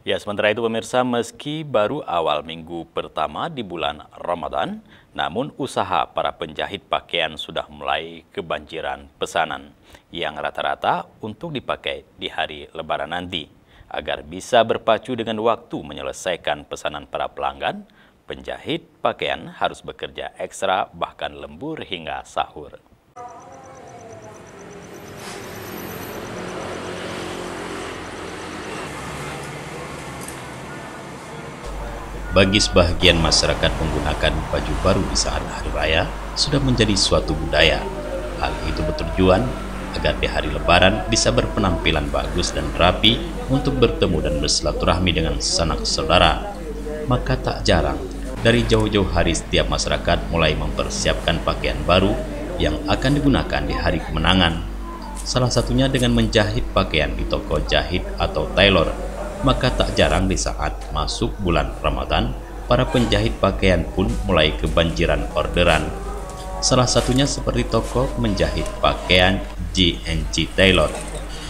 Ya, sementara itu pemirsa, meski baru awal minggu pertama di bulan Ramadan, namun usaha para penjahit pakaian sudah mulai kebanjiran pesanan yang rata-rata untuk dipakai di hari Lebaran nanti. Agar bisa berpacu dengan waktu menyelesaikan pesanan para pelanggan, penjahit pakaian harus bekerja ekstra bahkan lembur hingga sahur. Bagi sebagian masyarakat menggunakan baju baru di saat hari raya sudah menjadi suatu budaya. Hal itu bertujuan agar di hari Lebaran bisa berpenampilan bagus dan rapi untuk bertemu dan bersilaturahmi dengan sanak saudara. Maka tak jarang dari jauh-jauh hari setiap masyarakat mulai mempersiapkan pakaian baru yang akan digunakan di hari kemenangan. Salah satunya dengan menjahit pakaian di toko jahit atau tailor. Maka tak jarang di saat masuk bulan Ramadan, para penjahit pakaian pun mulai kebanjiran orderan. Salah satunya seperti toko menjahit pakaian G&G Tailor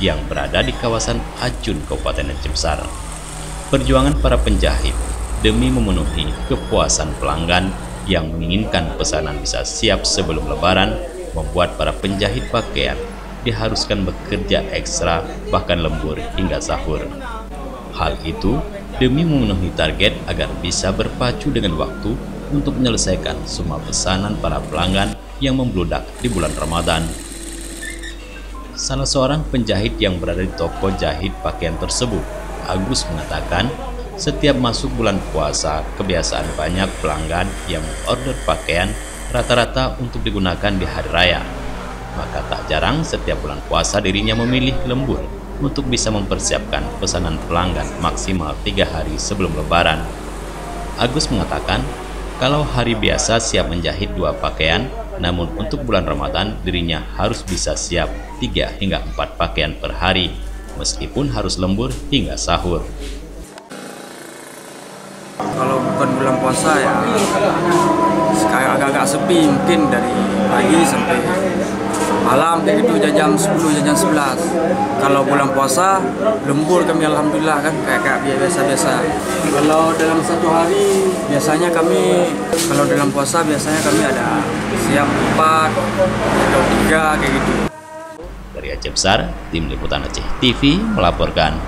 yang berada di kawasan Ajun, Kabupaten Aceh Besar. Perjuangan para penjahit demi memenuhi kepuasan pelanggan yang menginginkan pesanan bisa siap sebelum Lebaran membuat para penjahit pakaian diharuskan bekerja ekstra bahkan lembur hingga sahur. Hal itu demi memenuhi target agar bisa berpacu dengan waktu untuk menyelesaikan semua pesanan para pelanggan yang membludak di bulan Ramadan. Salah seorang penjahit yang berada di toko jahit pakaian tersebut, Agus, mengatakan setiap masuk bulan puasa kebiasaan banyak pelanggan yang order pakaian rata-rata untuk digunakan di hari raya. Maka tak jarang setiap bulan puasa dirinya memilih lembur untuk bisa mempersiapkan pesanan pelanggan maksimal 3 hari sebelum Lebaran. Agus mengatakan, kalau hari biasa siap menjahit 2 pakaian, namun untuk bulan Ramadan dirinya harus bisa siap 3 hingga 4 pakaian per hari, meskipun harus lembur hingga sahur. Kalau bukan bulan puasa ya agak-agak sepi, mungkin dari pagi sampai malam kayak gitu, jam 10, jam 11. Kalau bulan puasa lembur kami alhamdulillah kan kayak biasa-biasa. Kalau dalam satu hari biasanya kami, kalau dalam puasa biasanya kami ada siap 4 atau 3 kayak gitu. Dari Aceh Besar, Tim Liputan Aceh TV melaporkan.